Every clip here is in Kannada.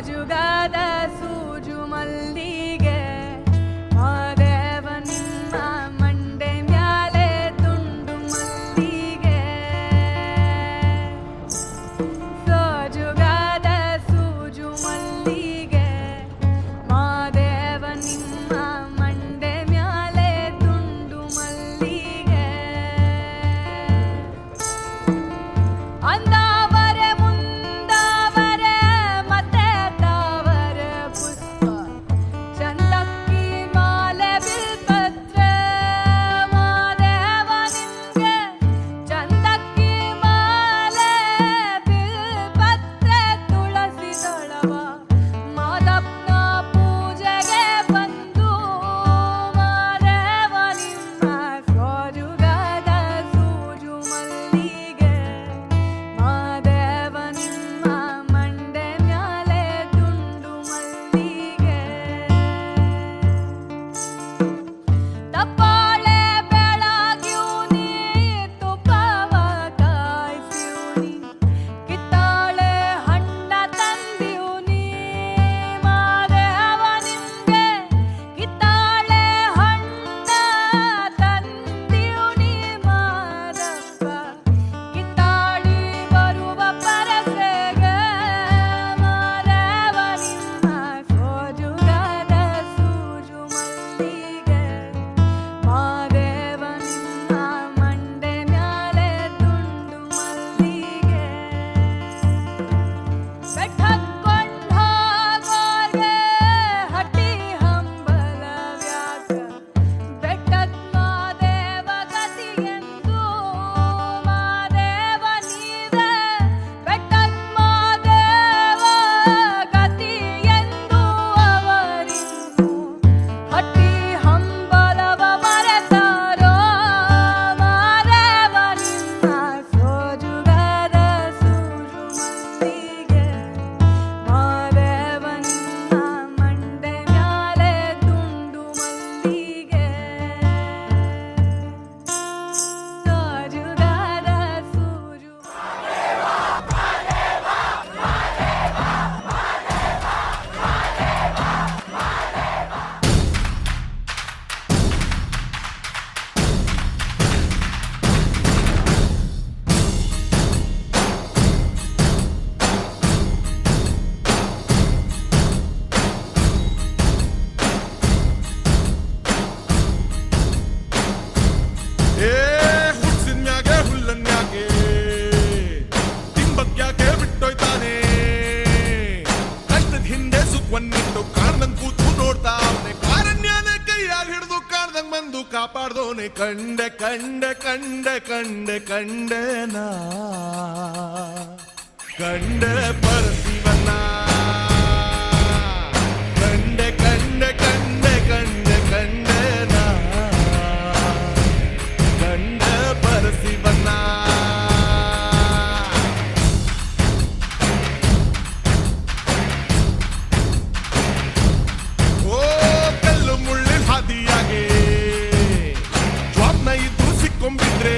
ಸೋಜುಗಾದ ಸೂಜು ಮಲ್ಲಿಗೆ ಮಾದೇವ ನಿಮ್ಮ ಮಂಡೆ ಮ್ಯಾಲೆ ತುಂಡು ಮಲ್ಲಿಗೆ ಸೋಜುಗಾದ ಸೂಜು ಮಲ್ಲಿಗೆ ಮಾದೇವ ನಿಮ್ಮ ಮಂಡೆ ಮ್ಯಾಲೆ ತುಂಡು ಮಲ್ಲಿಗೆ ಅಂದಾವರೆ ಮುಂದಾವರೆ ಮತ್ತೆ ತಾವರೆ ಪುಷ್ಪ ಚಂದಕ್ಕಿ ಮಾಲೆ ಬಿಲ್ಪತ್ರೆ ಮಾದೇವ ನಿಮ್ಗೆ ಚಂದಕ್ಕಿ ಮಾಲೆ ಬಿಲ್ಪತ್ರೆ ತುಳಸಿ ದಳವ ಮಾದಪ್ಪನ ಪೂಜೆಗೆ ಬಂದು ಮಾದೇವ ನಿಮ್ಮ ಸೋಜುಗಾದ ಸೂಜು ಮಲ್ಲಿಗೆ ಮಾದೇವ ನಿಮ್ಮ ಮಂಡೆ ಮ್ಯಾಲೆ ತುಂಡು ಮಲ್ಲಿಗೆ ತಪ್ಪಾಳೆ ಬೆಳಗ್ಯೂನಿ ತುಪ್ಪವ ಕಾಯ್ಸ್ಯೂನಿ ಕಿತ್ತಾಳೆ ಹಣ್ಣ ತಂದ್ಯೂನಿ ಮಾದೇವ ನಿಮ್ಗೆ ಕಿತ್ತಾಳೆ ಹಣ್ಣ ತಂದ್ಯೂನಿ ಮಾದಪ್ಪ ಕಿತ್ತಾಳಿ ಬರುವ ಪರಸೆಗೆ ಮಾದೇವ ನಿಮ್ಮ ಸೋಜುಗಾದ ಸೂಜು ಮಲ್ಲಿಗೆ ಮಾದೇವ ನಿಮ್ಮ ಮಂಡೆ ಮ್ಯಾಲೆ ತುಂಡು ಮಲ್ಲಿಗೆ ಬೆಟ್ಟಕ್ಕೊಂಡ್ ಹೋಗೋರ್ಗೆ ಹಟ್ಟಿ ಹಂಬಲವ್ಯಾಕ ಬೆಟ್ಟದ್ ಮಾದೇವ ಗತಿಯೆಂದು ಮಾದೇವ ನೀವೇ ಬೆಟ್ಟದ್ ಮಾದೇವ ಗತಿಯೆಂದು ಅವರಿನ್ನು ಹಟ್ಟಿ ಹಂಬಲವ ಮರೆತಾರೋ ಮಾದೇವ ನಿಮ್ಮ ಸೋಜುಗಾದ ಸೂಜು ಮಲ್ಲಿಗೆ ಮಾದೇವ ನಿಮ್ಮ ಮಂಡೆ ಮ್ಯಾಲೆ ತುಂಡು ಮಲ್ಲಿಗೆ ಸೋಜುಗಾದ ಸೂಜು ಹುಡ್ಸಿನ್ಯಾಗೆ ಹುಲ್ಲನ್ಯಾಗೆ ತಿಂಬಕ್ಯಾಕೆ ಬಿಟ್ಟೋಯ್ತಾನೆ ಕಷ್ಟದ ಹಿಂದೆ ಸುಖವನ್ನಿಟ್ಟು ಕಾಣ್ದಂಗ್ ಕೂತು ನೋಡ್ತಾ ಅವನೆ ಕಾರಣ್ಯನೇ ಕೈಯಾಗ ಹಿಡಿದು ಕಾಣ್ದಂಗ್ ಬಂದು ಕಾಪಾಡ್ದೋನೆ ಕಂಡೆ ಕಂಡೆ ಕಂಡೆ ಕಂಡೆ ಕಂಡೆನಾ ಕಂಡೆ ಪರಶಿವನ ಕಂಡೆ ಕಂಡೆ ಕಂಡೆ ಕಂಡೆ ಕಂಡೆನಾ ಕಂಡೆ ಪರಶಿವನ ಓ ಕಲ್ಲು ಮುಳ್ಳಿ ಹಾದಿಯಾಗೆ ಜ್ವಾಪ್ನ ಇದ್ದು ಸಿಕ್ಕೊಂಬಿಟ್ರೆ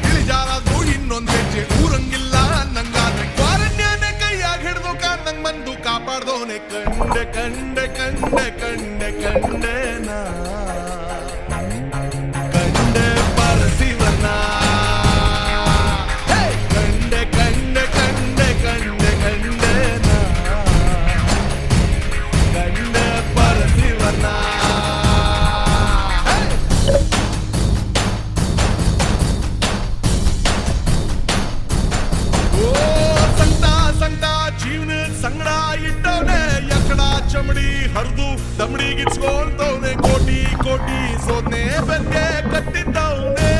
ಇಳಿಜಾರಾದ್ರು ಇನ್ನೊಂದ್ ಹೆಜ್ಜೆ ಊರಂಗಿಲ್ಲ ಅನ್ನಂಗಾದ್ರೆ ಕ್ವಾರಣ್ಯನೇ ಕೈಯಾಗ ಹಿಡ್ದು ಕಾಣ್ದಂಗ್ ಬಂದು ಕಾಪಾಡ್ದೋನೆ ಕಂಡೆ ಕಂಡೆ ಕಂಡೆ ಕಂಡೆ ಕಂಡೆನಾ ಕಂಡೆ ಪರಶಿವನ ಹೇ! ಕಂಡೆ ಕಂಡೆ ಕಂಡೆ ಕಂಡೆ ಕಂಡೆನಾ ಕಂಡೆ ಪರಶಿವನ ಹೇ! ಓ ಸಂತ ಸಂತ ಜೀವನ ಸಂಗಡ ಇಟ್ಟವನೆ ಎಕ್ಕಡ ಚಮಡಿ ಹರಿದು ದಮಡಿಗಿಚ್ಕೊಂತವನೆ ಕೋಟಿ ಕೋಟಿ ಸೋದ್ನೆ ಬೆನ್ಗೆ ಕಟ್ಟಿದ್ದವನೆ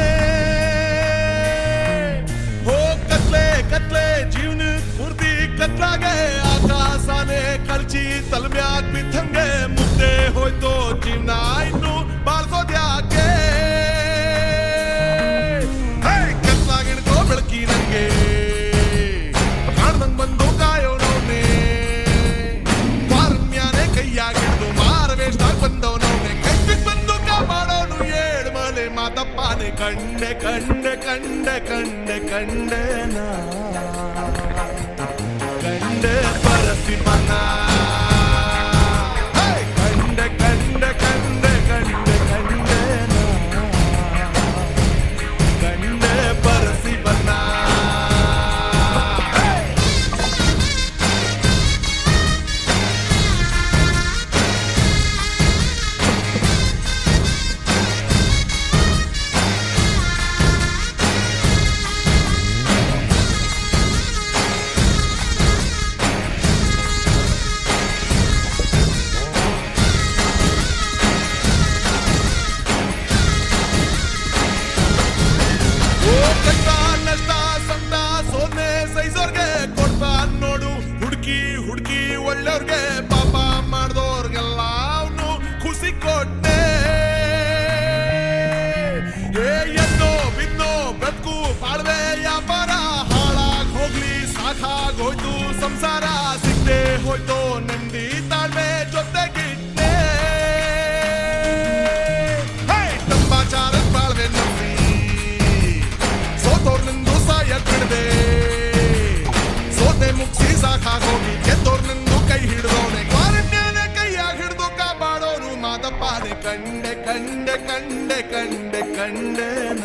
ಹೋ ಕತ್ಲೆ ಕತ್ಲೆ ಜೀವನ ಪೂರ್ತಿ ಕತ್ಲಾಗೆ ಆಕಾಶನೇ ಕಳ್ಚಿ ತಲೆಮ್ಯಾಗ ಬಿದ್ದಂಗೆ ಮುದ್ದೆ ಹೋಯ್ತು ಜೀವನ ಇನ್ನು ಬಾಳ್ಸೋದ್ಯಾಕೆ ಕತ್ಲಾಗಿಡ್ಕೋ ಬೆಳಕಿ ನಂಗೆ ಕಾಣ್ದಂಗ್ ಬಂದು ಕಾಯೋಣವ್ನೆ ಪಾರಮ್ಯಾನೆ ಕೈಯಾಗಿಡ್ದು ಮಾರವೇಷ್ಟಾಗ ಬಂದವನವ್ನೆ ಕೈಗೆ ಬಂದು ಕಾಪಾಡೋನು ಏಳು ಮಲೆ ಮಾತಪ್ಪಾನೆ ಕಂಡೆ ಕಂಡೆ ಕಂಡೆ ಕಂಡೆ ಕಂಡೆನಾ ಕಂಡೆ ಪರ ಪರಸಿವನ ಕಂಡೆ ಕಂಡೆ ಕಂಡೆ ಕಂಡೆ ಕಂಡೆನ ಕಂಡೆ ಪರಸಿವನ ಹುಡುಕಿ ಒಳ್ಳೆಯವ್ರಿಗೆ ಪಾಪ ಮಾಡ್ದೋರ್ಗೆಲ್ಲ ಅವನು ಖುಷಿ ಕೊಟ್ಟೆ ಎನ್ನೋ ಬಿನ್ನೋ ಬ್ರತ್ಕು ಬಾಳ್ವೆ ವ್ಯಾಪಾರ ಹಾಳಾಗ್ ಹೋಗ್ಲಿ ಸಾಕಾಗೋಯ್ತು ಸಂಸಾರ ಸಿಗ್ದೆ ಹೋಯ್ತು ನೆಮ್ಮದಿ ತಾಳ್ಮೆ ಜೊತೆಗಿಟ್ಟೆ ತಂಬಾಚಾರದ ಬಾಳ್ವೆ ನಂಬಿ ಸೋತೋರ್ನಿಂದು ಸಾಯ ಬಿಡದೆ ಸೋತೆ ಮುಗಿಸಿ ಸಾಕಾಗೋಗಿ ಗೆದ್ದೋರ್ನಿಂದು ಕೈ ಹಿಡಿದೋನೆ ಕ್ವಾರಂಟೈನ್ ಕೈಯಾಗ ಹಿಡಿದು ಕಾಪಾಡೋನು ಮಾದಪ್ಪಾನೆ ಕಂಡೆ ಕಂಡೆ ಕಂಡೆ ಕಂಡೆ ಕಂಡೆನ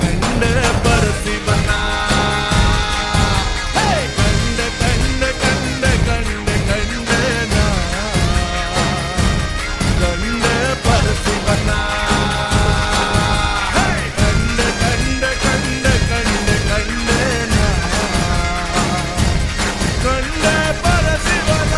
ಕಂಡೆ ಪರಸಿವನ ಕಂಡೆ ಕಂಡೆ ಕಂಡೆ ಕಂಡೆ ಕಂಡೆನ ಕಂಡೆ ಪರಸಿವನ ಕಂಡೆ ಕಂಡೆ ಕಂಡೆ ಕಂಡೆ ಕಂಡೆನ ಕಂಡೆ ಪರಸಿವನ